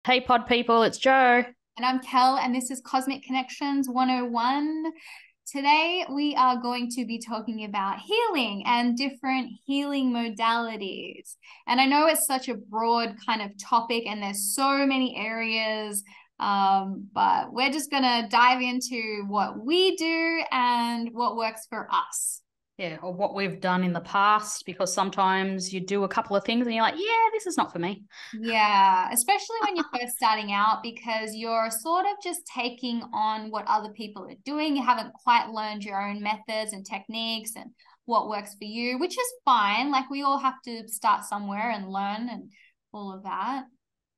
Hey pod people, it's Joe. And I'm Kel, and this is Cosmic Connections 101. Today, we are going to be talking about healing and different healing modalities. And I know it's such a broad kind of topic, and there's so many areas, but we're just going to dive into what we do and what works for us. Yeah, or what we've done in the past, because sometimes you do a couple of things and you're like, yeah, this is not for me. Yeah, especially when you're first starting out because you're sort of just taking on what other people are doing. You haven't quite learned your own methods and techniques and what works for you, which is fine. Like we all have to start somewhere and learn and all of that.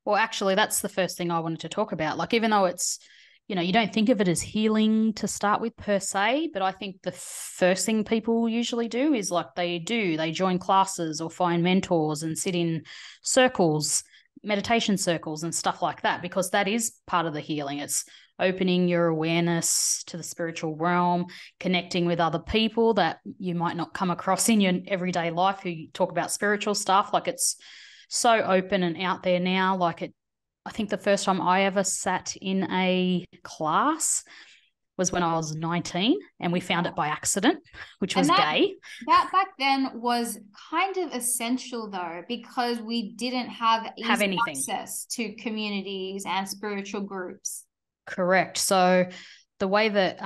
Well, actually, that's the first thing I wanted to talk about. Like, even though it's, you don't think of it as healing to start with per se, but I think the first thing people usually do is like they join classes or find mentors and sit in circles, meditation circles and stuff like that, because that is part of the healing. It's opening your awareness to the spiritual realm, connecting with other people that you might not come across in your everyday life who talk about spiritual stuff. Like, it's so open and out there now. I think the first time I ever sat in a class was when I was 19, and we found it by accident, which And was that gay. that back then was kind of essential though, because we didn't have Have easy anything. access to communities and spiritual groups. Correct. So the way that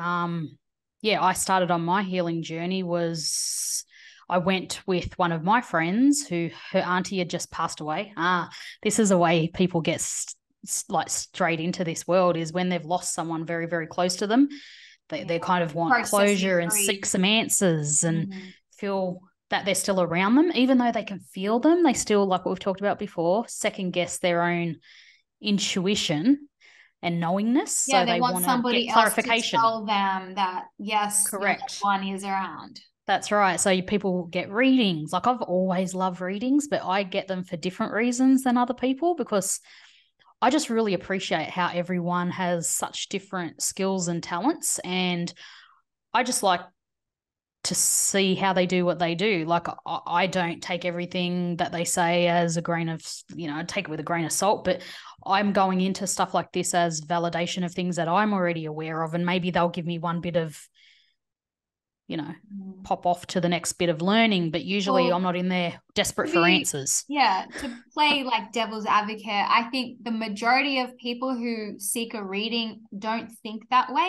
yeah, I started on my healing journey was I went with one of my friends who her auntie had just passed away. This is a way people get like straight into this world, is when they've lost someone very, very close to them. Yeah. They kind of want Processing closure and grief. seek some answers and Mhm. feel that they're still around them. Even though they can feel them, they still, like what we've talked about before, second guess their own intuition and knowingness. Yeah, So they they want want to get somebody else to clarification. tell them that, yes, your loved Correct. one is around. That's right. So people get readings. Like, I've always loved readings, but I get them for different reasons than other people, because I just really appreciate how everyone has such different skills and talents. And I just like to see how they do what they do. Like, I don't take everything that they say as a grain of, I take it with a grain of salt, but I'm going into stuff like this as validation of things that I'm already aware of. And maybe they'll give me one bit of, you know, Mm. pop off to the next bit of learning. But usually I'm Well, not in there to desperate for be, answers. yeah, to play like devil's advocate, I think the majority of people who seek a reading don't think that way.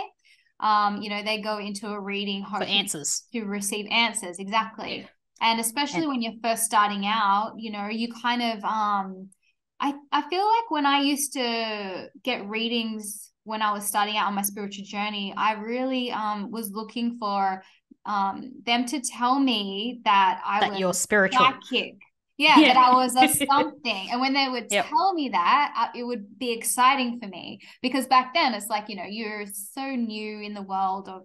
They go into a reading For hoping answers. to receive answers, exactly. Yeah. And especially And when you're first starting out, you kind of I feel like when I used to get readings when I was starting out on my spiritual journey, I really was looking for them to tell me that I that was you're spiritual. psychic. Yeah, that Yeah. I was a something. And when they would Yep. tell me that, it would be exciting for me because back then it's like, you're so new in the world of,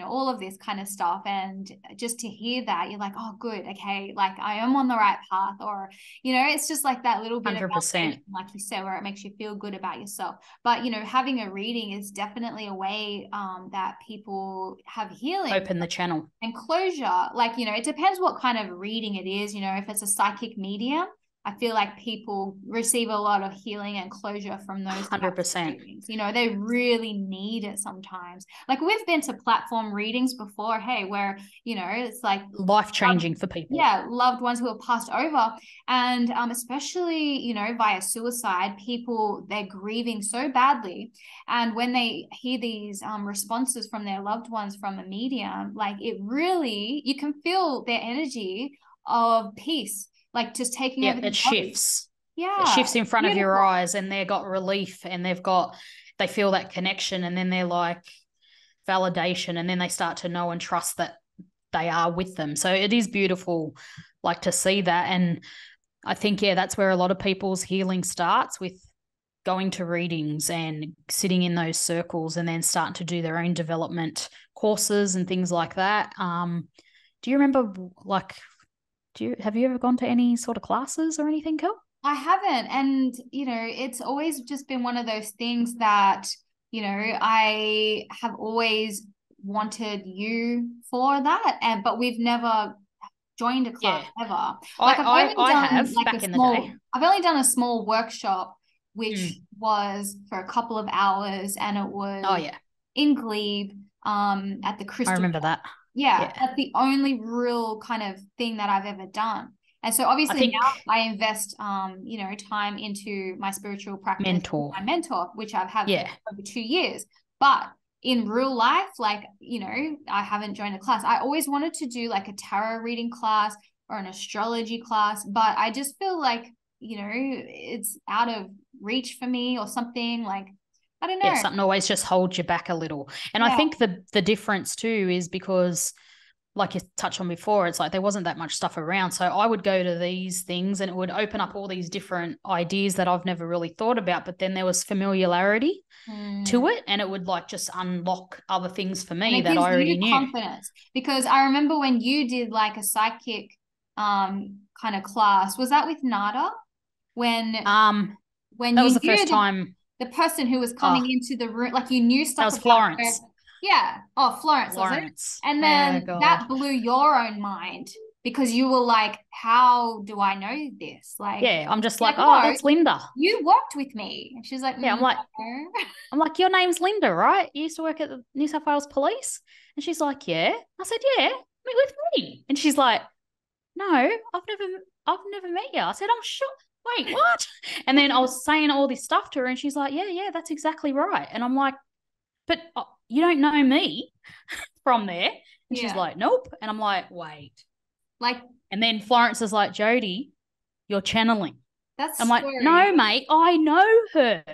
all of this kind of stuff. And just to hear that, you're like, oh, good. Okay. Like I am on the right path. Or, it's just like that little bit of 100%. validation, like you said, where it makes you feel good about yourself. But, having a reading is definitely a way that people have healing Open the channel. and closure. Like, it depends what kind of reading it is. If it's a psychic medium, I feel like people receive a lot of healing and closure from those types of 100%. readings. They really need it sometimes. Like we've been to platform readings before, hey, where, it's like Life changing for people. yeah, loved ones who have passed over. And especially, via suicide, people, they're grieving so badly. And when they hear these responses from their loved ones from a medium, like it really, you can feel their energy of peace, like just taking Yeah, over it the body. shifts. It Yeah, shifts in front of your beautiful. eyes, and they've got relief, and they feel that connection, and then they're like validation, and then they start to know and trust that they are with them. So it is beautiful, like, to see that. And I think, yeah, that's where a lot of people's healing starts, with going to readings and sitting in those circles, and then starting to do their own development courses and things like that. Do you remember, like, have you ever gone to any sort of classes or anything, Kel? I haven't. And, it's always just been one of those things that, I have always wanted you for that. But we've never joined a class Yeah, ever. Like I have back in the day. I've only done a small workshop, which Mm. was for a couple of hours, and it Oh was yeah, in Glebe, at the I Crystal. remember that. Yeah, Yeah, that's the only real kind of thing that I've ever done. And so I obviously think now I invest time into my spiritual practice with mentor. my mentor, which I've had for Yeah, over 2 years. But in real life, like, I haven't joined a class. I always wanted to do like a tarot reading class or an astrology class, but I just feel like, it's out of reach for me or something. Like, I don't yeah, know. something always just holds you back a little. And I Yeah. think the difference too is because, like you touched on before, it's like there wasn't that much stuff around. So I would go to these things and it would open up all these different ideas that I've never really thought about. But then there was familiarity to it, and it would like just unlock other things for And me it that gives I already you knew. confidence, because I remember when you did like a psychic kind of class. Was that with Nada? When Um, when that was you the knew first time. the person who was Oh, coming into the room, like you knew that stuff was about her. Florence. Yeah. Oh, Florence, was it? Florence. And Yeah, then God. that blew your own mind, because you were like, how do I know this? Yeah, I'm just You're like, like, oh, no, that's Linda. you worked with me. And she's like, Yeah, no. I'm like, your name's Linda, right? You used to work at the New South Wales Police? And she's like, yeah. I said, yeah, meet with me. And she's like, no, I've never met you. I said, I'm sure. Wait, what? And then I was saying all this stuff to her, and she's like, yeah, that's exactly right. And I'm like, but you don't know me from there. And she's Yeah. like, nope. And I'm like, wait. Like, And then Florence is like, Jody, you're channeling. I'm that like, no, story. mate, I know her.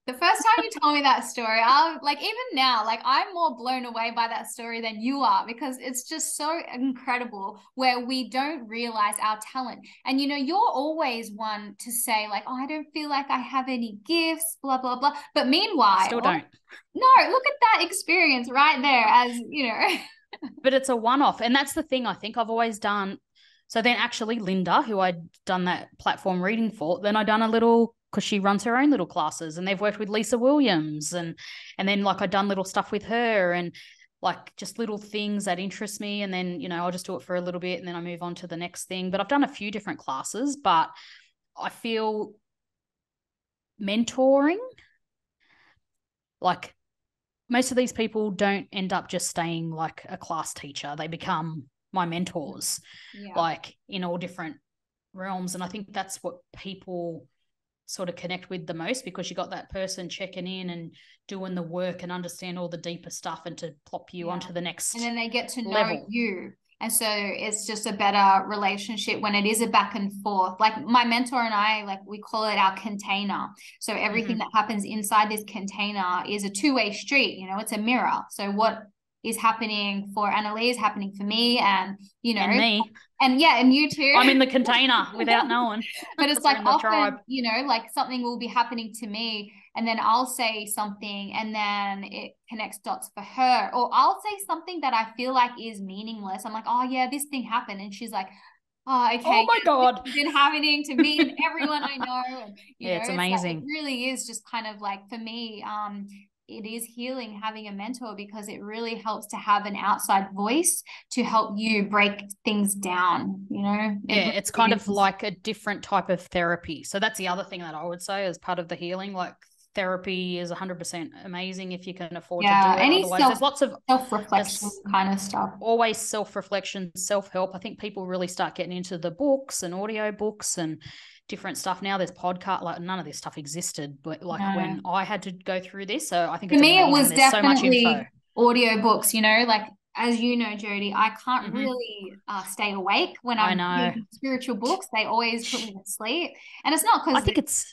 The first time you told me that story, I like, even now, like I'm more blown away by that story than you are, because it's just so incredible where we don't realize our talent. And you're always one to say like, oh, I don't feel like I have any gifts, blah blah blah. But I still meanwhile, don't. no, look at that experience right there, as But it's a one off. And that's the thing I think I've always done. So then actually Linda, who I'd done that platform reading for, then I done a little, because she runs her own little classes, and they've worked with Lisa Williams, and then like I'd done little stuff with her, and like just little things that interest me. And then, I'll just do it for a little bit and then I move on to the next thing. But I've done a few different classes, but I feel mentoring, like most of these people don't end up just staying like a class teacher. They become my mentors, yeah. like in all different realms. And I think that's what people sort of connect with the most, because you got that person checking in and doing the work and understand all the deeper stuff and to plop you onto the next And then they get to know level. you. And so it's just a better relationship when it is a back and forth. Like my mentor and I, like we call it our container. So everything that happens inside this container is a two-way street. It's a mirror. So what is happening for Annalie is happening for me, and And me. and yeah, and you too. I'm in the container without knowing. But it's like in the tribe. often, like something will be happening to me, and then I'll say something and then it connects dots for her. Or I'll say something that I feel like is meaningless. I'm like, oh yeah, this thing happened. And she's like, oh, okay, Oh my yeah, God. this has been happening to me and everyone I know. And Yeah, it's it's like, it amazing. really is just kind of like, for me, it is healing having a mentor, because it really helps to have an outside voice to help you break things down. Yeah, It it's really kind of is. like a different type of therapy. So that's the other thing that I would say as part of the healing. Like therapy is 100% amazing if you can afford to Yeah, do it. any Otherwise, there's lots of self-reflection there's kind of stuff. always self-reflection, self-help. I think people really start getting into the books and audio books and different stuff. Now there's podcast, like none of this stuff existed, but like when No. I had to go through this. So I think For it's me, it amazing. was There's so much info. definitely audiobooks, like as you know, Jody, I can't Mm-hmm. really stay awake when I I'm know. reading spiritual books. They always put me to sleep. And it's not I because they're think it's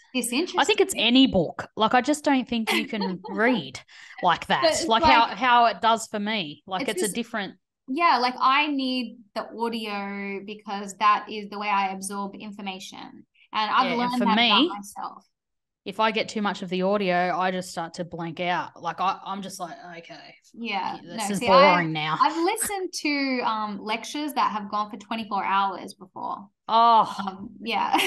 I think disinterested, it's any book. Like I just don't think you can read like but that. it's Like like, how it does for me. Like it's it's a just, different. yeah, like I need the audio because that is the way I absorb information. And I've Yeah, and learned for that about me, myself. if I get too much of the audio, I just start to blank out. Like I'm just like, okay, Yeah, this no. is See, I've boring now. I've listened to lectures that have gone for 24 hours before. Oh, Yeah.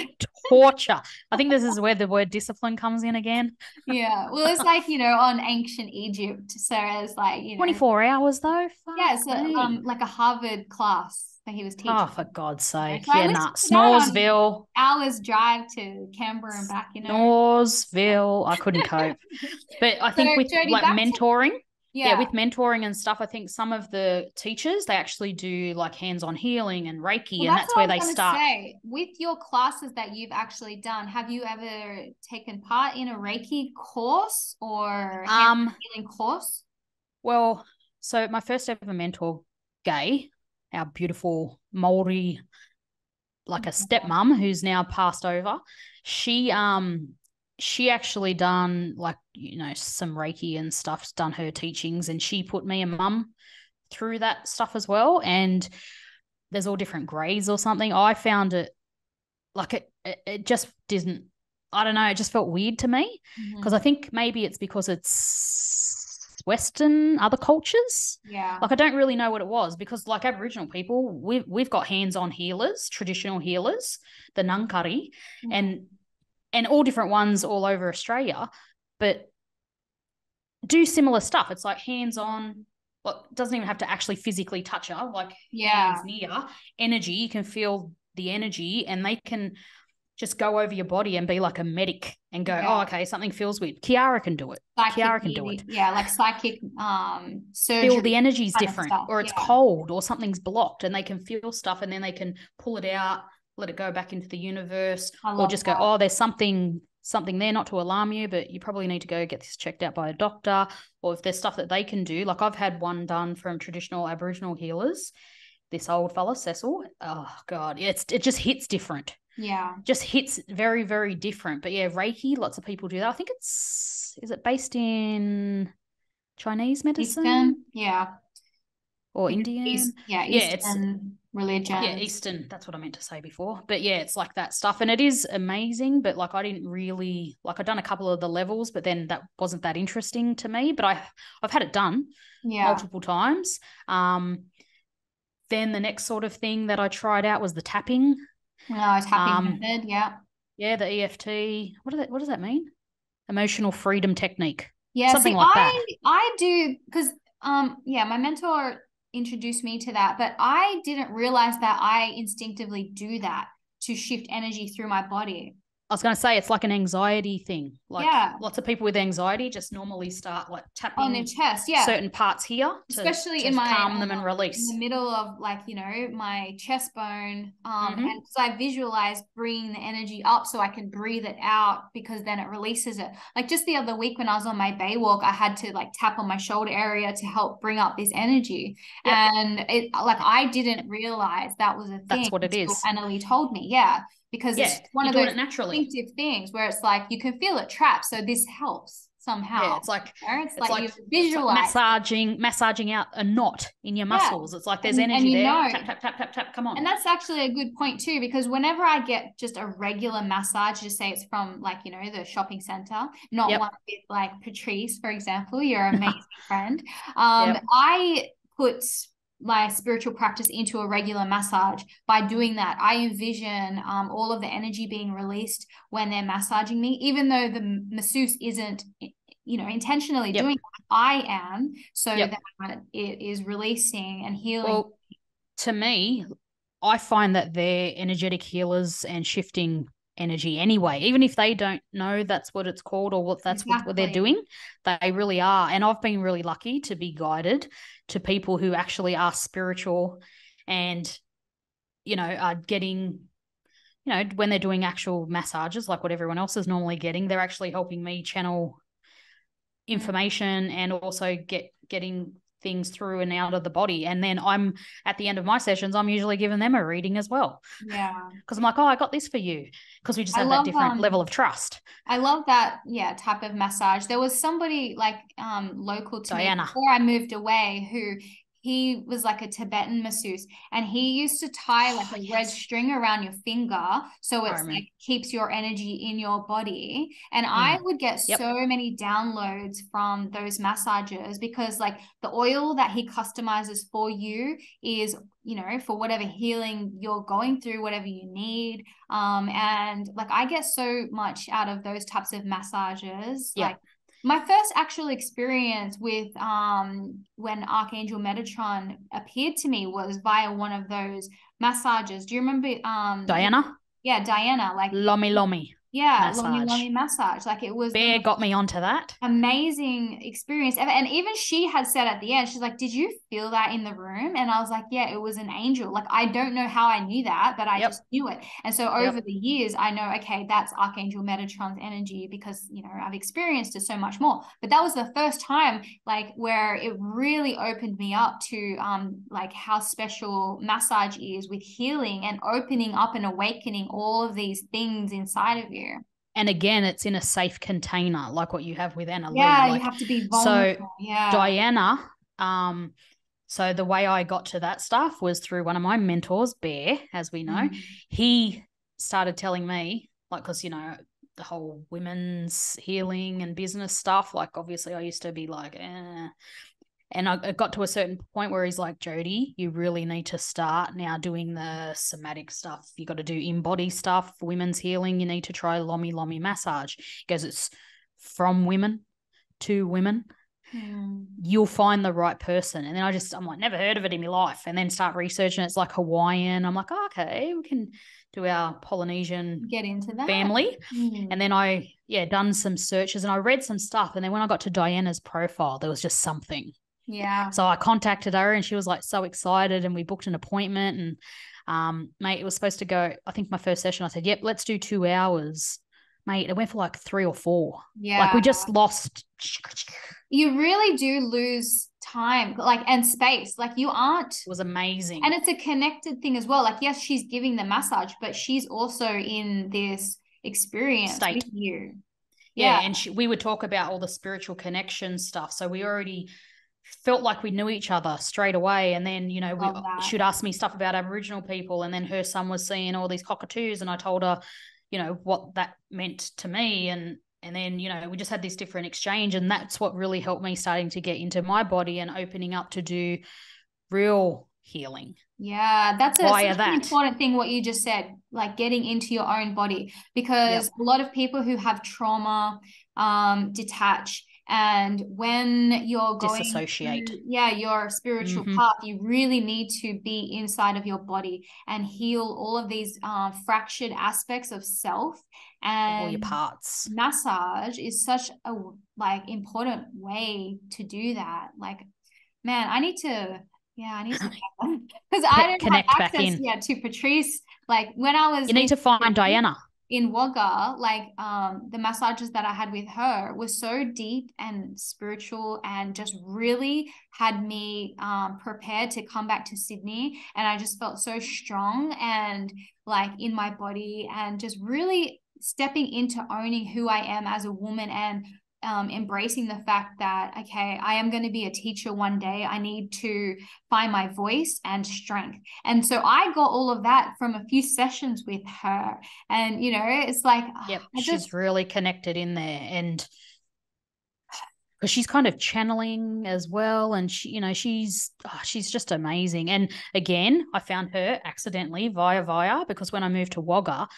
torture. I think this is where the word discipline comes in again. Yeah. Well, it's like, on ancient Egypt. So it's like, 24 hours though? yeah, Fuck it's me. like a Harvard class. that he was teaching. Oh, for God's You know? sake. So I Yeah, listened nah. to that on Snoresville. hours drive to Canberra and back, you know. Snoresville. I couldn't cope. But I So think with Jody, like back to mentoring, yeah, yeah. with mentoring and stuff, I think some of the teachers, they actually do like hands-on healing and Reiki, Well, and that's that's what I where was they going to start. say. With your classes that you've actually done, have you ever taken part in a Reiki course or hand Um, healing course? well, so my first ever mentor, Gay, our beautiful Maori, like a stepmom who's now passed over, she she actually done like, you know, some Reiki and stuff's done her teachings, and she put me and mum through that stuff as well. And there's all different grades or something. I found it like it just didn't, I don't know, it just felt weird to me, because I Mm-hmm. think maybe it's because it's Western, other cultures. Yeah. Like I don't really know what it was, because like Aboriginal people, we've got hands-on healers, traditional healers, the Ngangkari, Mm. and all different ones all over Australia, but do similar stuff. It's like hands-on. Well, it doesn't even have to actually physically touch her, like hands Yeah. near energy. You can feel the energy, and they can just go over your body and be like a medic and go, oh, Yeah. okay, something feels weird. Kiara can do it. Psychic Kiara can do it. healing. Yeah, like psychic Feel surgery the energy's kind of different, stuff. or it's Yeah. cold, or something's blocked, and they can feel stuff, and then they can pull it out, let it go back into the universe, I or love just go, that. oh, there's something there, not to alarm you, but you probably need to go get this checked out by a doctor. Or if there's stuff that they can do, like I've had one done from traditional Aboriginal healers, this old fella Cecil, oh god, it just hits different, Yeah. just hits very, very different. But yeah, Reiki, lots of people do that. I think is it based in Chinese medicine Eastern. Yeah. or Because Indian? yeah, Yeah, it's Eastern yeah, religions. Eastern. That's what I meant to say before. But yeah, it's like that stuff, and it is amazing. But like, I didn't really like. I've done a couple of the levels, but then that wasn't that interesting to me. But I've had it done Yeah. multiple times. Then the next sort of thing that I tried out was the tapping. No, tapping Um, method. Yeah. yeah, the EFT. What does that mean? Emotional freedom technique. Yeah, Something see, like that. I do because yeah, my mentor introduced me to that, but I didn't realize that I instinctively do that to shift energy through my body. I was going to say it's like an anxiety thing. Like Yeah, lots of people with anxiety just normally start like on their tapping chest. Yeah, certain parts here especially to in my calm them and in the release. middle of like my chest bone and Mm-hmm. because I visualize bringing the energy up so I can breathe it out because then it releases it. Like just the other week when I was on my bay walk, I had to like tap on my shoulder area to help bring up this energy, Yep. and it like I didn't realize that was a thing That's what it until is. Annalie told me. Yeah, because it's Yeah. one You're of doing those it naturally. instinctive things where it's like you can feel it trapped, so this helps Yeah. somehow. It's It's like like you visualize. massaging out a knot in your Yeah. muscles. It's like there's And energy you there. know, Tap, tap, tap, tap, tap. Come and on. that's actually a good point too, because whenever I get just a regular massage, just say it's from like, the shopping center, not one Yep. with like Patrice, for example, your amazing friend. Yep. I put my spiritual practice into a regular massage. By doing that, I envision all of the energy being released when they're massaging me, even though the masseuse isn't intentionally doing Yep. that, I am, so Yep. that it is releasing and healing. Well, to me, I find that they're energetic healers and shifting energy anyway. Even if they don't know that's what it's called or what they're Exactly. doing, they really are. And I've been really lucky to be guided to people who actually are spiritual and, are getting, when they're doing actual massages, like what everyone else is normally getting, they're actually helping me channel Mm. information and also getting things through and out of the body. And then I'm at the end of my sessions, I'm usually giving them a reading as well, Yeah. because I'm like, oh, I got this for you, because we just I have that love different level of trust. I love that, yeah, type of massage. There was somebody like local to me Diana. before I moved away who he was like a Tibetan masseuse and he used to tie like Oh, a red yes, string around your finger so I it's remember. like keeps your energy in your body. And I Mm. would get Yep. so many downloads from those massages because like the oil that he customizes for you is, for whatever healing you're going through, whatever you need. And like I get so much out of those types of massages. Like Yep. My first actual experience with when Archangel Metatron appeared to me was via one of those massages. Do you remember Diana? yeah, Diana, like Lomi Lomi yeah, Lomi massage. Lomi massage. Like it was the Bear got most me onto that. amazing experience ever. And even she had said at the end, she's like, did you feel that in the room? And I was like, yeah, it was an angel. Like, I don't know how I knew that, but I just Yep. knew it. And so over Yep. the years, I know, okay, that's Archangel Metatron's energy because, you know, I've experienced it so much more. But that was the first time, like, where it really opened me up to, like, how special massage is with healing and opening up and awakening all of these things inside of you. And again, it's in a safe container, like what you have with Anna Lee. Yeah, you Like, have to be so vulnerable. Yeah. Diana, so the way I got to that stuff was through one of my mentors, Bear, as we know. Mm. He started telling me, like, because, you know, the whole women's healing and business stuff, like, obviously I used to be like, eh. And I got to a certain point where he's like, Jody, you really need to start now doing the somatic stuff. You got to do in-body stuff, women's healing. You need to try Lomi Lomi massage. He goes, it's from women to women. You'll find the right person. And then I'm like, never heard of it in my life. And then start researching. It's like Hawaiian. I'm like, oh, okay, we can do our Polynesian Get into that. family. And then done some searches and I read some stuff. And then when I got to Diana's profile, there was just something. Yeah. So I contacted her and she was like so excited and we booked an appointment and mate, it was supposed to go, I think my first session, I said, yep, let's do 2 hours. Mate, it went for like 3 or 4. Yeah. Like we just lost. You really do lose time, like, and space. Like you aren't. It was amazing. And it's a connected thing as well. Like, yes, she's giving the massage, but she's also in this experience State. with you. Yeah. And we would talk about all the spiritual connection stuff. So we already felt like we knew each other straight away. And then, you know, she'd ask me stuff about Aboriginal people. And then her son was seeing all these cockatoos. And I told her, you know, what that meant to me. And then, you know, we just had this different exchange. And that's what really helped me starting to get into my body and opening up to do real healing. Yeah, that's such an important thing, what you just said, like getting into your own body, because a lot of people who have trauma detach. And when you're going disassociate through, your spiritual path, you really need to be inside of your body and heal all of these fractured aspects of self. And all your parts. Massage is such a like important way to do that. Like, man, I need to because I don't connect have back access in. To Patrice. Like when I was you need to find Diana in Wagga, like the massages that I had with her were so deep and spiritual and just really had me prepared to come back to Sydney. And I just felt so strong and like in my body and just really stepping into owning who I am as a woman and embracing the fact that, okay, I am going to be a teacher one day. I need to find my voice and strength. And so I got all of that from a few sessions with her. And, you know, it's like, she's really connected in there. And because she's kind of channeling as well. And she, you know, she's just amazing. And again, I found her accidentally via, because when I moved to Wagga,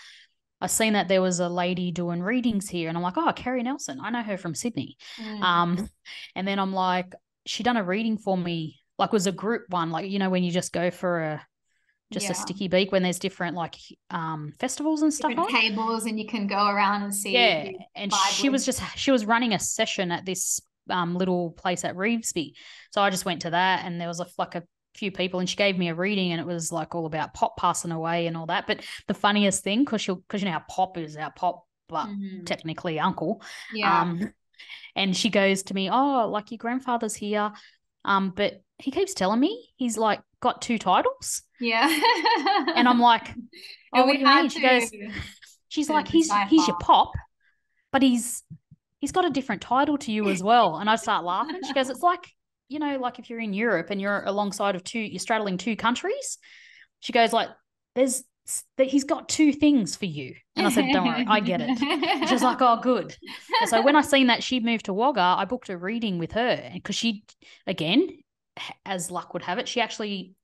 I seen that there was a lady doing readings here and I'm like, oh, Kerry Nelson. I know her from Sydney. And then I'm like, she done a reading for me, like it was a group one, like, you know, when you just go for a sticky beak when there's different like festivals and stuff different on. tables and you can go around and see. Yeah. And she was running a session at this little place at Revesby. So I just went to that and there was a few people and she gave me a reading and it was like all about Pop passing away and all that. But the funniest thing, because you know how Pop is our Pop, but technically uncle. And she goes to me, oh, like your grandfather's here. But he keeps telling me he's like got 2 titles. Yeah. And I'm like, oh, what do you mean? She goes, she's like, he's your Pop, but he's got a different title to you as well. And I start laughing. She goes, it's like, you know, like if you're in Europe and you're alongside of you're straddling 2 countries. She goes like, he's got 2 things for you. And I said, don't worry, I get it. She's like, oh, good. And so when I seen that she moved to Wagga, I booked a reading with her because she, again, as luck would have it, she actually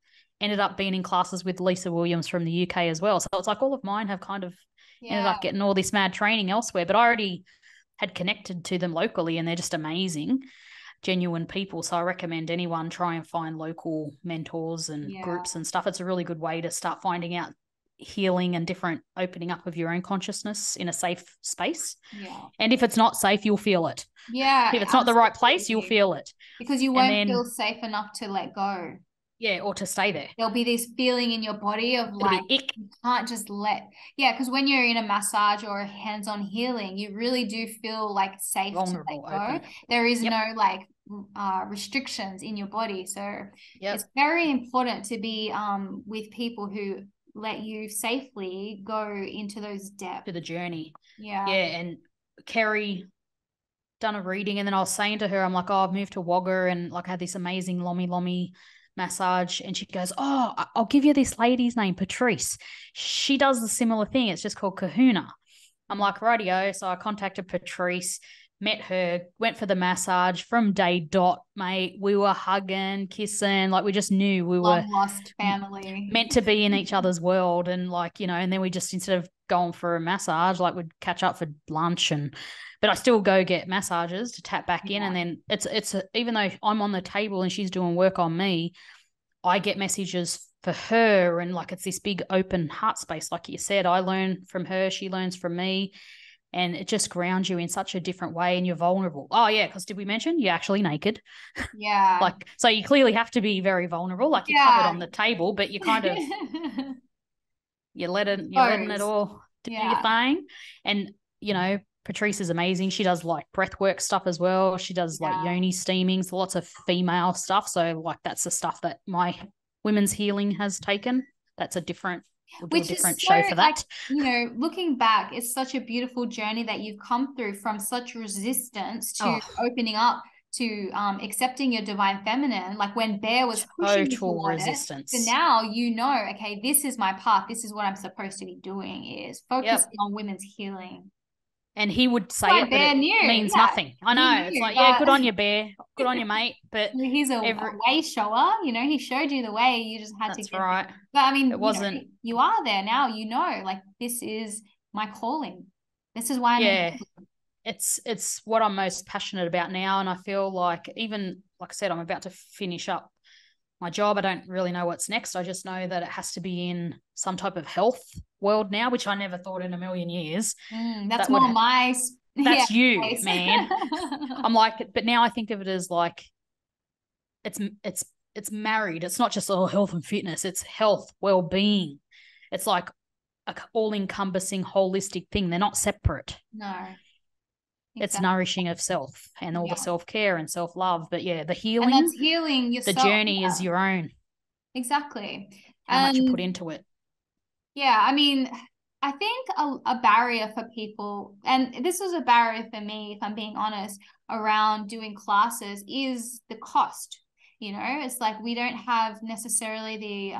ended up being in classes with Lisa Williams from the UK as well. So it's like all of mine have kind of ended up getting all this mad training elsewhere, but I already had connected to them locally, and they're just amazing, genuine people. So I recommend anyone try and find local mentors and groups and stuff. It's a really good way to start finding out healing and different opening up of your own consciousness in a safe space. Yeah. And if it's not safe, you'll feel it. Yeah. If it's not the right place, you'll feel it. Because you won't feel safe enough to let go. Yeah, or to stay there. There'll be this feeling in your body of like, you can't just because when you're in a massage or a hands-on healing, you really do feel like safe vulnerable, to let go. open. There is no like restrictions in your body. So it's very important to be with people who let you safely go into those depths. To the journey. Yeah. Yeah, and Kerry done a reading, and then I was saying to her, I'm like, oh, I've moved to Wagga and like I had this amazing Lomi massage, and she goes, oh, I'll give you this lady's name, Patrice. She does the similar thing. It's just called Kahuna. I'm like, rightio. So I contacted Patrice, met her, went for the massage. From day dot, mate, we were hugging, kissing, like we just knew we were lost family, meant to be in each other's world. And like, you know, and then we just, instead of going for a massage, like we'd catch up for lunch, but I still go get massages to tap back in. And then it's even though I'm on the table and she's doing work on me, I get messages for her, and like it's this big open heart space. Like you said, I learn from her, she learns from me, and it just grounds you in such a different way, and you're vulnerable. Oh yeah, because did we mention you're actually naked? Yeah. Like, so you clearly have to be very vulnerable. Like you're covered on the table, but you kind of you're letting it all do your thing. And you know, Patrice is amazing. She does like breath work stuff as well. She does like yoni steamings, lots of female stuff. So like that's the stuff that my women's healing has taken. That's a different, we'll do a different show for that. Like, you know, looking back, it's such a beautiful journey that you've come through, from such resistance to opening up to accepting your divine feminine. Like when Bear was pushing you toward resistance. So now you know, okay, this is my path. This is what I'm supposed to be doing, is focusing on women's healing. And he would say it, but it means nothing. I know. It's like, yeah, good on you, Bear. Good on you, mate. But he's a way shower. You know, he showed you the way. You just had to get right. there. But I mean, it wasn't. You are there now. You know, like this is my calling. This is why I'm in. It's what I'm most passionate about now. And I feel like, even like I said, I'm about to finish up my job. I don't really know what's next. I just know that it has to be in some type of health world now, which I never thought in a million years. That's more my. That's you, man. I'm like, but now I think of it as like, it's married. It's not just health and fitness. It's health, well-being. It's like a all-encompassing, holistic thing. They're not separate. No. It's nourishing of self and all the self-care and self-love. But yeah, the healing. And that's healing yourself. The journey is your own. Exactly. How much you put into it. Yeah, I mean, I think a barrier for people, and this was a barrier for me, if I'm being honest, around doing classes, is the cost. You know, it's like we don't have necessarily the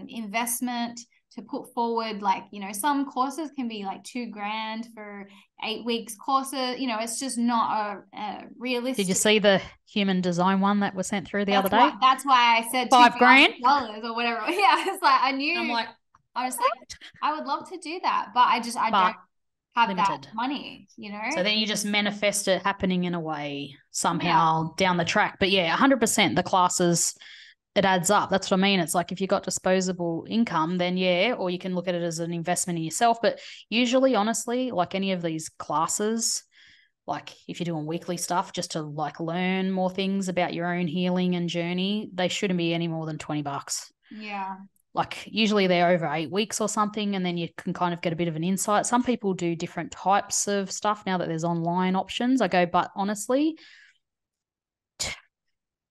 investment to put forward. Like, you know, some courses can be like $2,000 for 8 weeks courses. You know, it's just not a realistic. Did you see the human design one that was sent through the other day? That's why I said $5,000 or whatever. Yeah, it's like I knew. I'm like, I was like, I would love to do that, but I don't have limited. That money, you know. So then you just manifest it happening in a way somehow down the track. But yeah, 100% the classes, it adds up. That's what I mean. It's like if you've got disposable income, then or you can look at it as an investment in yourself. But usually, honestly, like any of these classes, like if you're doing weekly stuff just to like learn more things about your own healing and journey, they shouldn't be any more than $20. Yeah. Like usually they're over 8 weeks or something, and then you can kind of get a bit of an insight. Some people do different types of stuff now that there's online options. I go, but honestly,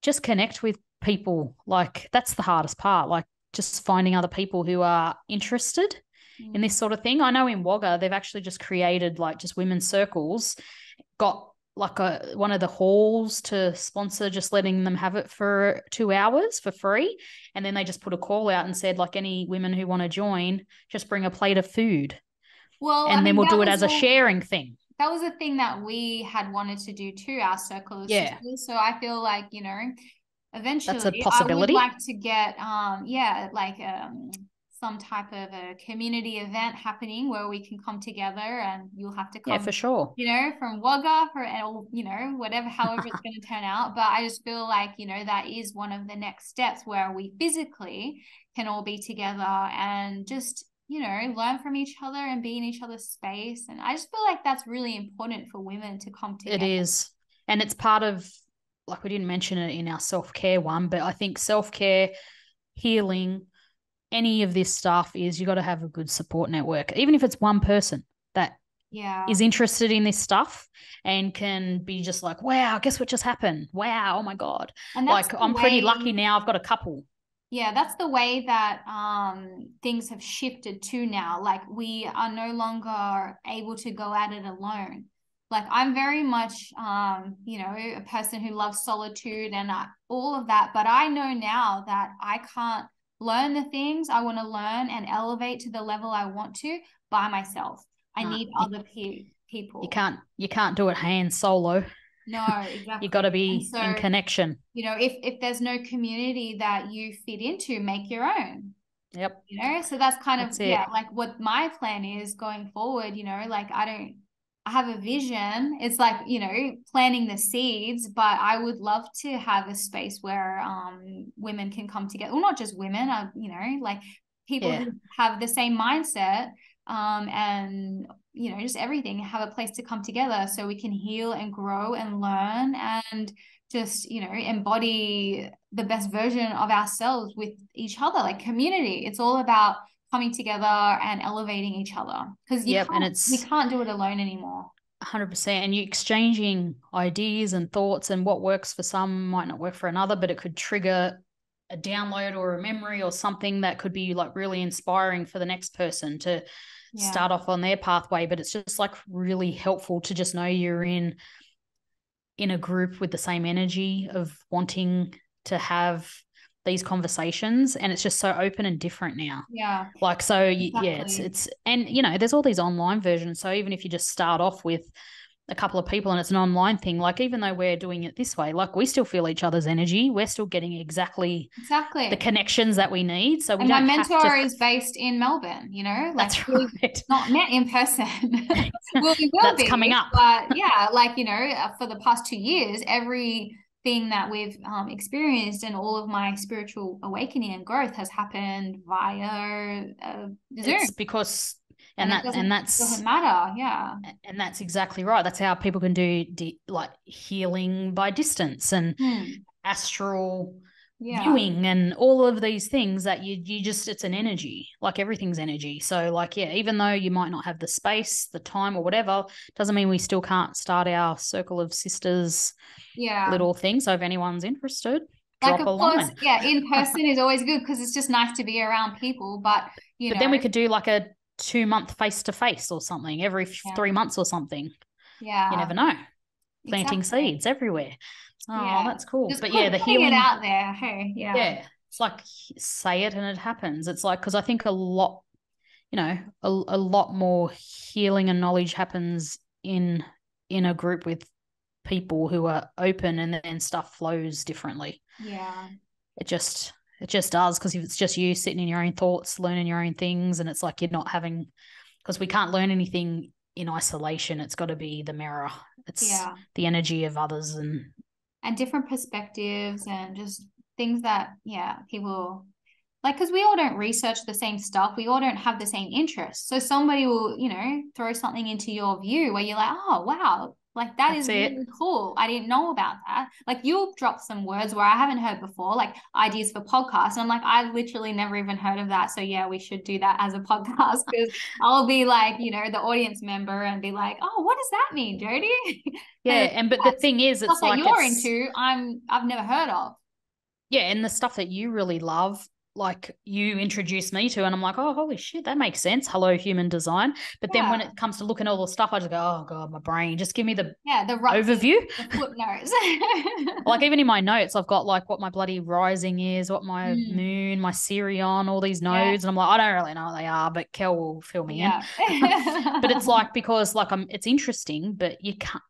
just connect with people. Like that's the hardest part, like just finding other people who are interested in this sort of thing. I know in Wagga, they've actually just created like just women's circles, got like one of the halls to sponsor, just letting them have it for 2 hours for free. And then they just put a call out and said, like, any women who want to join, just bring a plate of food. Well, and then we'll do it as a sharing thing. That was a thing that we had wanted to do too, our circle of sisters. So I feel like, you know, eventually that's a possibility. I would like to get some type of a community event happening where we can come together, and you'll have to come, Yeah, for sure. from Wagga or, whatever, however it's going to turn out. But I just feel like, that is one of the next steps where we physically can all be together and just, learn from each other and be in each other's space. And I just feel like that's really important for women to come together. It is. And it's part of, like, we didn't mention it in our self-care one, but I think self-care, healing, any of this stuff is you got to have a good support network, even if it's one person that is interested in this stuff and can be just like, wow, guess what just happened? Wow, oh my God. And like, I'm pretty lucky now. I've got a couple. Yeah, that's the way that things have shifted to now. Like, we are no longer able to go at it alone. Like, I'm very much, a person who loves solitude and all of that. But I know now that I can't learn the things I want to learn and elevate to the level I want to by myself. I need other people. You can't do it hand solo. No, exactly. You got to be in connection. If there's no community that you fit into, make your own. Yep. So that's kind of, it. like what my plan is going forward. Like, I have a vision. It's like, planting the seeds, but I would love to have a space where women can come together. Well, not just women, like people who have the same mindset, and just everything, have a place to come together so we can heal and grow and learn and just embody the best version of ourselves with each other. Like, community, it's all about coming together and elevating each other, because we can't do it alone anymore. 100%. And you exchanging ideas and thoughts, and what works for some might not work for another, but it could trigger a download or a memory or something that could be like really inspiring for the next person to start off on their pathway. But it's just like really helpful to just know you're in a group with the same energy of wanting to have these conversations, and it's just so open and different now. Like, so exactly. It's and there's all these online versions, so even if you just start off with a couple of people and it's an online thing, like, even though we're doing it this way, like, we still feel each other's energy. We're still getting exactly the connections that we need. So we don't. My mentor is based in Melbourne, like, that's right. Not met in person. Well, we will that's be coming up. But like, for the past 2 years, everything that we've experienced and all of my spiritual awakening and growth has happened via Zoom. It's because and that doesn't matter. And that's exactly right. That's how people can do like healing by distance and astral viewing and all of these things that you just, it's an energy. Like, everything's energy. So, like, even though you might not have the space, the time or whatever, doesn't mean we still can't start our circle of sisters little thing. So if anyone's interested, drop a line. In person is always good because it's just nice to be around people. But then we could do like a 2-month face-to-face or something every 3 months or something. You never know. Planting seeds everywhere. Oh, that's cool. Just but the healing it out there. Hey, it's like, say it and it happens. It's like, because I think a lot more healing and knowledge happens in a group with people who are open, and then stuff flows differently. It just does, because if it's just you sitting in your own thoughts, learning your own things, and it's like you're not having, because we can't learn anything in isolation. It's got to be the mirror. It's the energy of others and different perspectives and just things that, people like, because we all don't research the same stuff. We all don't have the same interests. So somebody will, throw something into your view where you're like, oh, wow, like, that's really cool. I didn't know about that. Like, you'll drop some words where I haven't heard before, like ideas for podcasts. And I'm like, I literally never even heard of that. So we should do that as a podcast, because I'll be like, the audience member and be like, oh, what does that mean, Jodie? But the thing is, it's like, you're into, I've never heard of. And the stuff that you really love, like, you introduced me to, and I'm like, oh, holy shit, that makes sense. Hello, human design. But then when it comes to looking at all the stuff, I just go, oh God, my brain, just give me the overview. The footnotes. Like, even in my notes, I've got like what my bloody rising is, what my moon, my Sirion, all these nodes. And I'm like, I don't really know what they are, but Kel will fill me in. But it's like, because like it's interesting, but you can't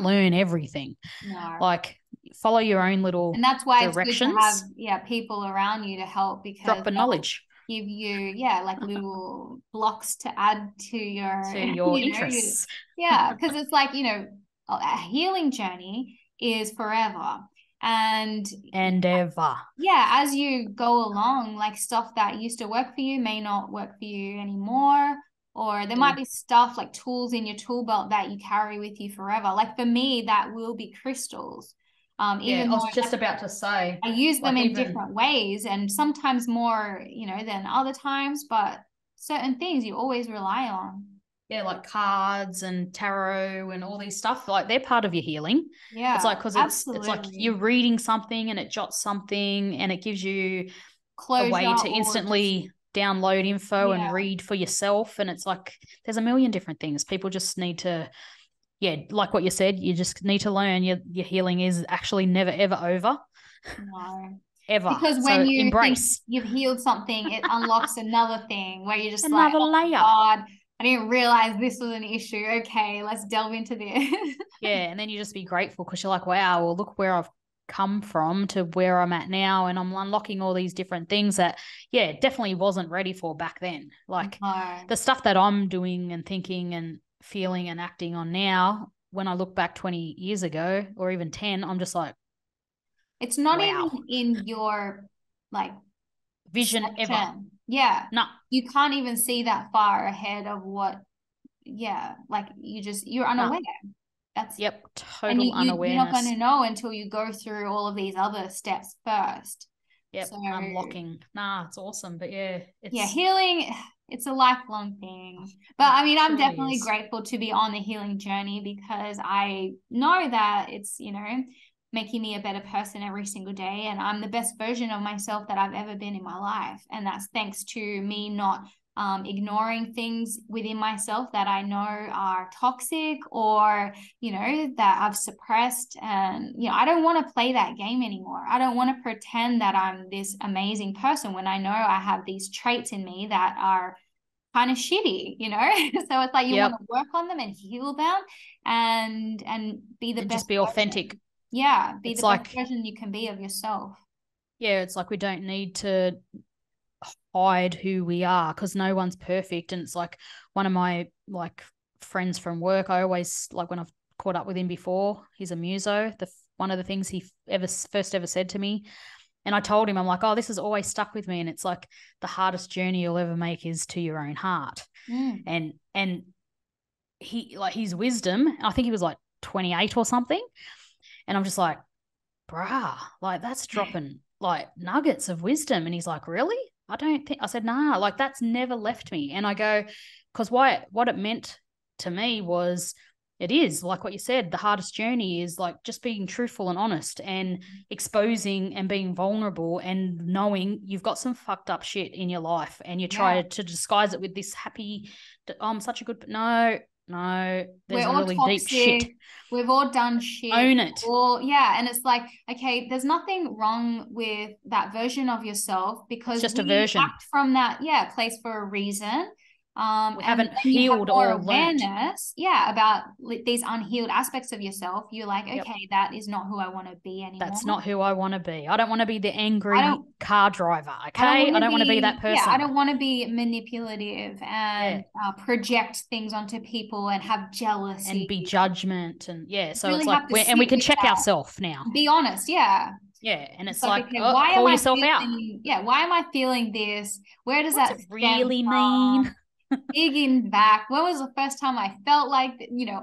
learn everything. No. Like, follow your own little And that's why it's good to have, directions, people around you to help, because drop in they'll knowledge give you, like little blocks to add to your, to your interests. because it's like, a healing journey is forever. And And ever. as you go along, like stuff that used to work for you may not work for you anymore. Or there might be stuff like tools in your tool belt that you carry with you forever. Like for me, that will be crystals. Yeah, Even I though was just about to say, I use them like in even different ways, and sometimes more, than other times, but certain things you always rely on. yeah, like cards and tarot and all these stuff, like they're part of your healing. It's Yeah, like because it's like absolutely. you're reading something and it jots something and it gives you a Closure way to or just, instantly download info and yeah, read for yourself. And it's like there's a million different things. People just need to, yeah, like what you said, you just need to learn your healing is actually never ever over. no. Ever. Because when So you think embrace you've healed something, it unlocks another thing where you're just like, another oh my layer. God, I didn't realize this was an issue. Okay, let's delve into this. Yeah. And then you just be grateful because you're like, wow, well, look where I've come from to where I'm at now. And I'm unlocking all these different things that, yeah, definitely wasn't ready for back then. Like No. the stuff that I'm doing and thinking and feeling and acting on now, when I look back 20 years ago or even 10, I'm just like, It's not even wow, in your like vision ever. perception. Yeah. No. You can't even see that far ahead of what, like you're No. unaware. That's Yep. and Total you're not going unawareness. to know until you go through all of these other steps first. Yep. So Unlocking. Nah, it's awesome. But yeah, it's healing, it's a lifelong thing. But I mean, I'm truly definitely is. grateful to be on the healing journey, because I know that it's, making me a better person every single day. And I'm the best version of myself that I've ever been in my life. And that's thanks to me not ignoring things within myself that I know are toxic, or, that I've suppressed. And, I don't want to play that game anymore. I don't want to pretend that I'm this amazing person when I know I have these traits in me that are kind of shitty, So it's like you want Yep. to work on them and heal them, and be the And best just be version. authentic. Yeah, be It's the best like, version you can be of yourself. yeah, it's like we don't need to hide who we are because no one's perfect. And it's like one of my like friends from work, I always like when I've caught up with him before, he's a muso. One of the things he first ever said to me, and I told him, I'm like, oh, this has always stuck with me. And it's like the hardest journey you'll ever make is to your own heart. Mm. And he like his wisdom, I think he was like 28 or something. And I'm just like, bruh, like that's dropping like nuggets of wisdom. And he's like, really? I don't think, I said, nah, like that's never left me. And I go, because what it meant to me was, it is like what you said, the hardest journey is like just being truthful and honest and exposing and being vulnerable and knowing you've got some fucked up shit in your life and you try Yeah. to disguise it with this happy, oh, I'm such a good, no, We're there's all really deep shit. toxic. We've all done shit. Own it. And it's like, okay, there's nothing wrong with that version of yourself, It's because just a we version. act from that, place for a reason. We And haven't when you have healed more or learnt. awareness, about these unhealed aspects of yourself, you're like, Yep. okay, that is not who I want to be anymore. That's not who I want to be. I don't want to be the I angry don't car driver. I don't Okay. want I to don't want to be that be, I person. don't want to be manipulative Yeah. and project things onto people and have And be jealousy. judgment. And yeah. You So it's really like, have to and we sit can with check that. ourselves now. Be honest, yeah. Yeah. And It's it's like, like, okay, oh, why am call I yourself out. feeling, why am I feeling this? Where does What's that it stem really mean? from? Digging back. When was the first time I felt like,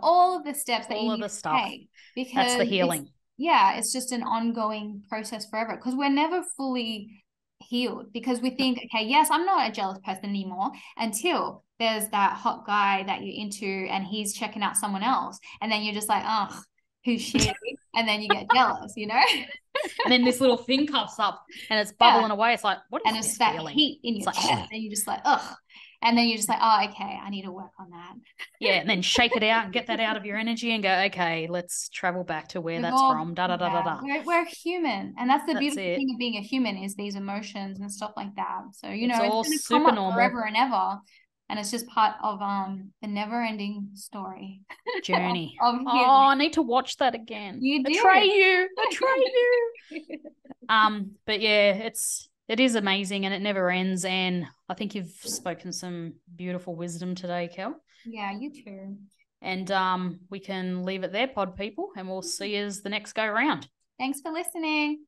all of the steps that you All of need the to stuff. take? That's the Because healing. it's just an ongoing process forever, because we're never fully healed, because we think, okay, yes, I'm not a jealous person anymore, until there's that hot guy that you're into and he's checking out someone else. And then you're just like, oh, who's she? And then you get jealous, And then this little thing comes up and it's Yeah. bubbling away. It's like, what And is it's this that feeling? heat in It's your like, chest, and you're just like, ugh. And then you're just like, oh, okay, I need to work on that. yeah, and then shake it out and get that out of your energy and go, okay, let's travel back to where We've that's all, from. Da da da da da. we're human. And that's the That's beautiful thing it. of being a human, is these emotions and stuff like that. So, It's it's all going to come super up normal. forever and ever. And it's just part of the never-ending story journey. of Oh, healing. I need to watch that again. You do. Atreyu. But yeah, it is amazing and it never ends. And I think you've spoken some beautiful wisdom today, Kel. Yeah, you too. And we can leave it there, pod people, and we'll see you as the next go round. Thanks for listening.